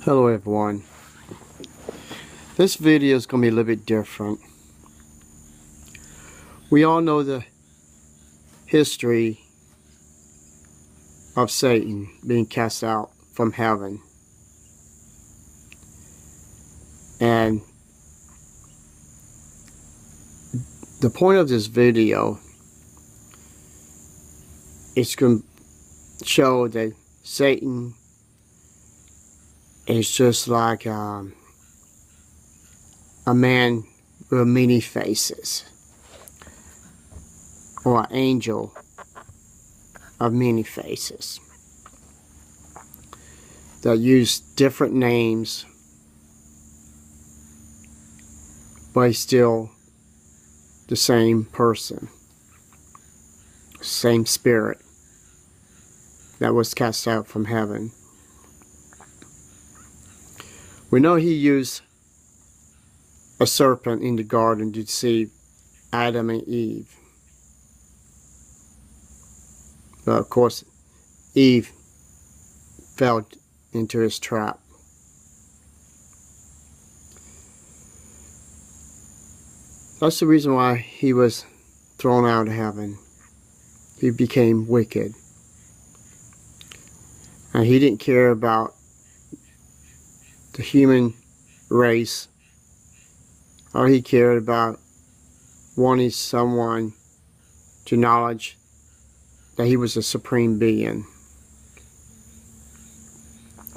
Hello everyone. This video is going to be a little bit different. We all know the history of Satan being cast out from heaven. And the point of this video is going to show that Satan is just like a man with many faces, or an angel of many faces that use different names, but he's still the same person, same spirit that was cast out from heaven. We know he used a serpent in the garden to deceive Adam and Eve. But of course, Eve fell into his trap. That's the reason why he was thrown out of heaven. He became wicked. And he didn't care about the human race. All he cared about wanting someone to acknowledge that he was a supreme being,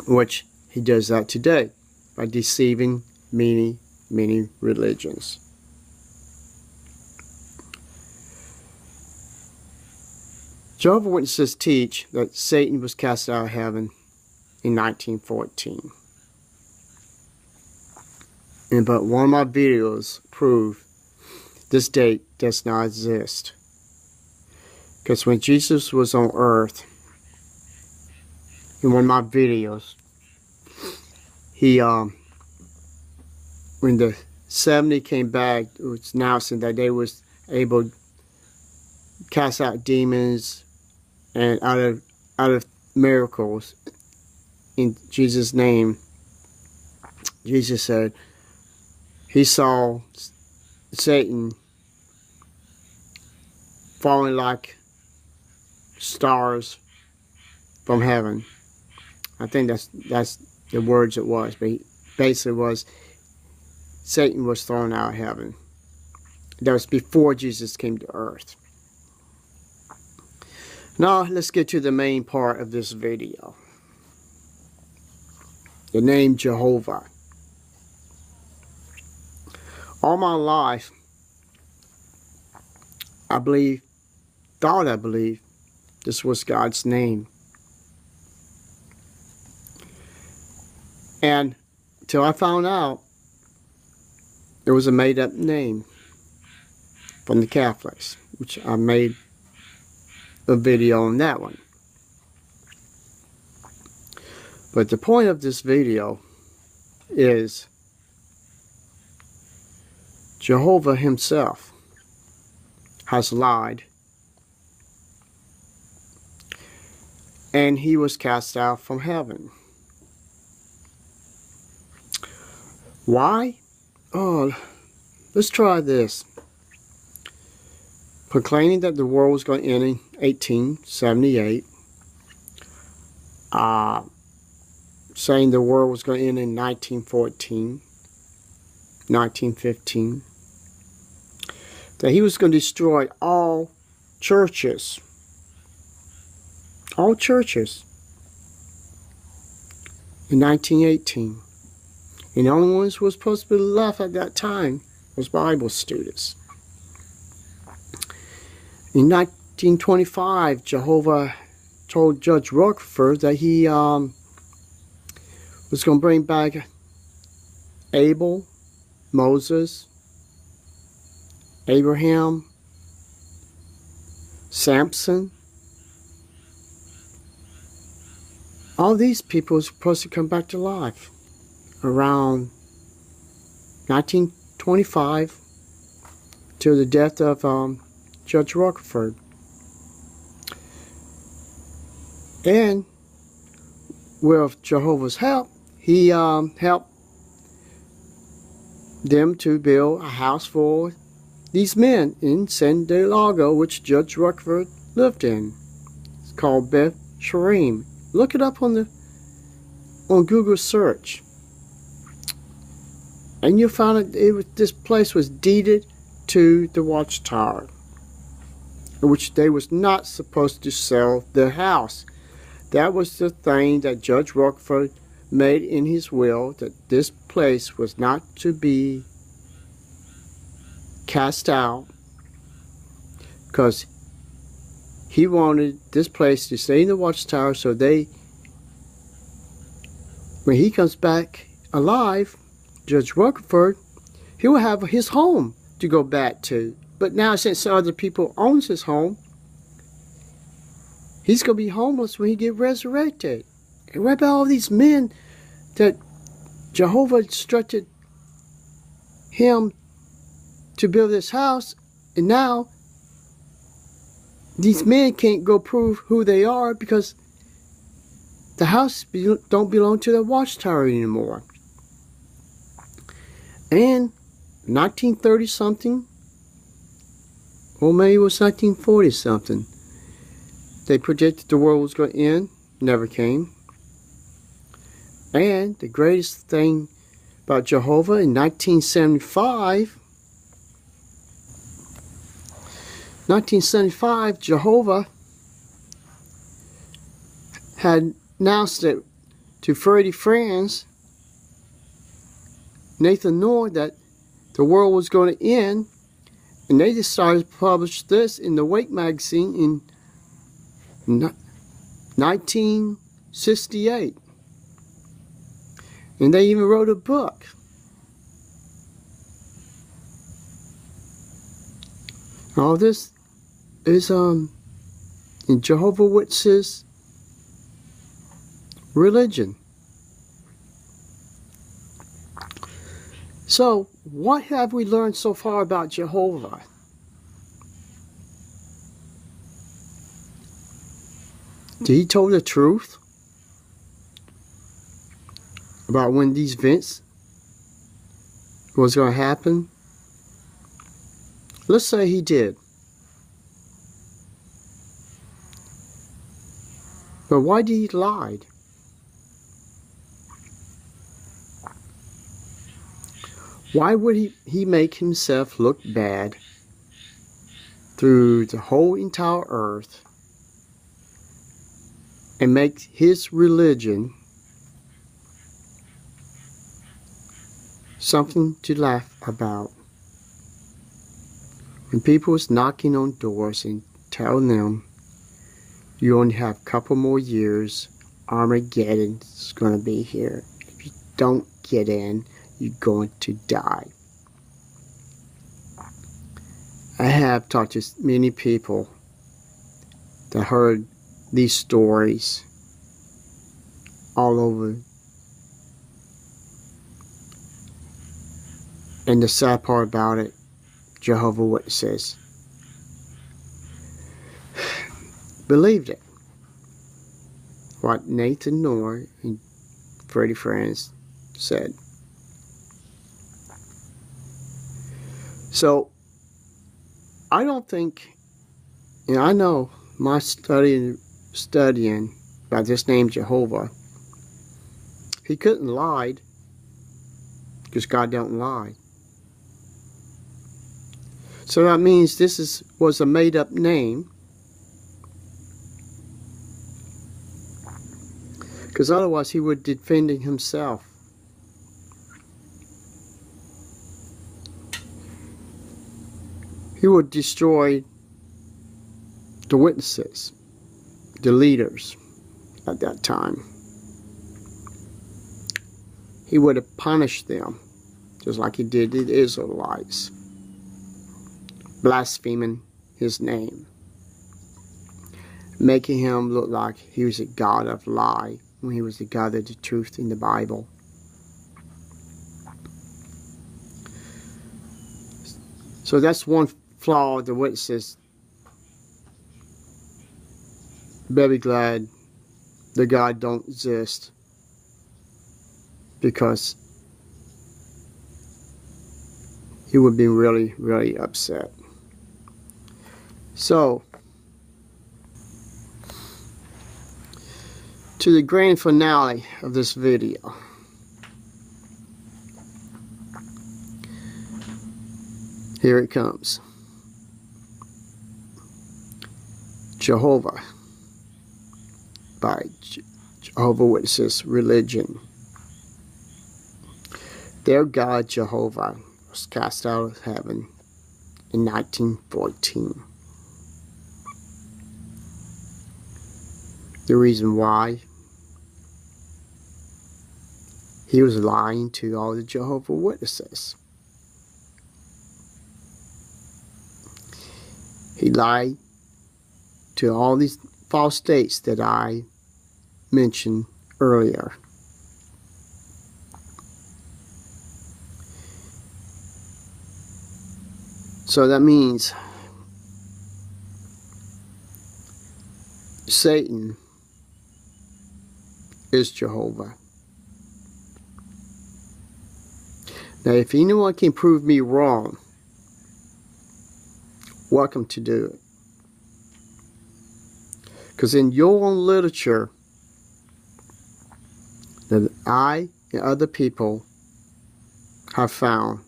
which he does that today by deceiving many religions. Jehovah's Witnesses teach that Satan was cast out of heaven in 1914. But one of my videos prove this date does not exist. Because when Jesus was on earth, in one of my videos, he, when the 70 came back, it was announcing that they was able to cast out demons and out of miracles in Jesus' name. Jesus said he saw Satan falling like stars from heaven. I think that's the words it was, but basically was Satan was thrown out of heaven. That was before Jesus came to earth. Now let's get to the main part of this video. The name Jehovah. All my life, I thought this was God's name. And till I found out it was a made-up name from the Catholics, which I made a video on that one. But the point of this video is Jehovah himself has lied, and he was cast out from heaven. Why? Oh, let's try this. Proclaiming that the world was going to end in 1878. Saying the world was going to end in 1914, 1915. That he was going to destroy all churches. All churches. In 1918. And the only ones who were supposed to be left at that time was Bible students. In 1925, Jehovah told Judge Rutherford that he was going to bring back Abel, Moses, Abraham, Samson. All these people were supposed to come back to life around 1925 till the death of Judge Rutherford. And with Jehovah's help, he helped them to build a house for these men in San Diego, which Judge Rutherford lived in. It's called Beth Sharim. Look it up on Google search, and you'll find this place was deeded to the Watchtower, which they was not supposed to sell their house. That was the thing that Judge Rutherford made in his will, that this place was not to be cast out, because he wanted this place to stay in the Watchtower, so when he comes back alive, Judge Rutherford, he will have his home to go back to. But now, since other people owns his home, he's going to be homeless when he get resurrected. And what about all these men that Jehovah instructed him to build this house, and now these men can't go prove who they are because the house don't belong to the Watchtower anymore. And 1930 something, or maybe it was 1940 something, they predicted the world was going to end. Never came. And the greatest thing about Jehovah, in 1975, Jehovah had announced it to 30 friends, Nathan Noor, that the world was going to end, and they decided to publish this in the Wake magazine in 1968. And they even wrote a book. All this is in Jehovah's Witnesses religion. So, what have we learned so far about Jehovah? Did he tell the truth about when these events was going to happen? Let's say he did. But why did he lie? Why would he make himself look bad through the whole entire earth and make his religion something to laugh about? When people was knocking on doors and telling them, you only have a couple more years, Armageddon is going to be here. If you don't get in, you're going to die. I have talked to many people that heard these stories all over. And the sad part about it, Jehovah's Witnesses believed it. What Nathan Noor and Freddie Franz said. So, I don't think, and I know my studying by this name Jehovah, he couldn't lie because God don't lie. So that means this was a made-up name, because otherwise he would defend himself. He would destroy the witnesses, the leaders at that time. He would have punished them, just like he did the Israelites, blaspheming his name, making him look like he was a God of lie when he was the God of the truth in the Bible. So that's one flaw of the witnesses. Very glad the God don't exist. because he would be really, really upset. So, to the grand finale of this video. Here it comes. Jehovah, by Jehovah Witnesses religion. Their God Jehovah was cast out of heaven in 1914. The reason why: he was lying to all the Jehovah Witnesses. He lied to all these false states that I mentioned earlier. So that means Satan is Jehovah. Now, if anyone can prove me wrong, welcome to do it. Because in your own literature that I and other people have found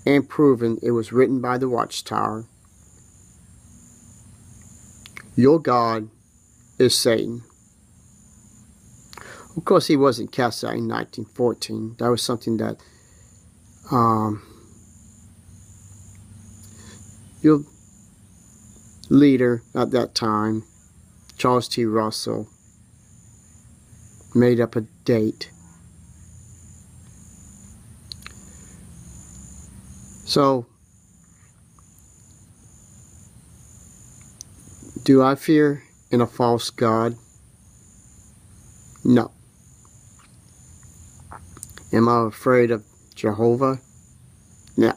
and proven it was written by the Watchtower, your God is Satan. Of course, he wasn't cast out in 1914. That was something that your leader at that time, Charles T. Russell, made up a date. So, do I fear in a false God? No. Am I afraid of Jehovah? No.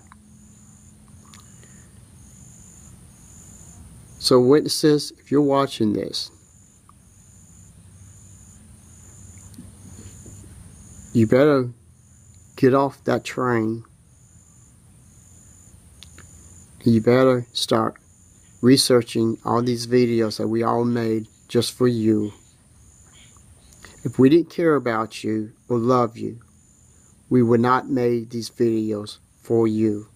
So witnesses, if you're watching this, you better get off that train. You better start researching all these videos that we all made just for you. If we didn't care about you or love you, we would not make these videos for you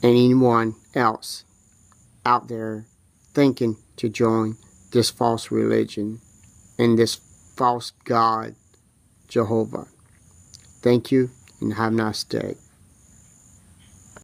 and anyone else out there thinking to join this false religion and this false God, Jehovah. Thank you and have a nice day.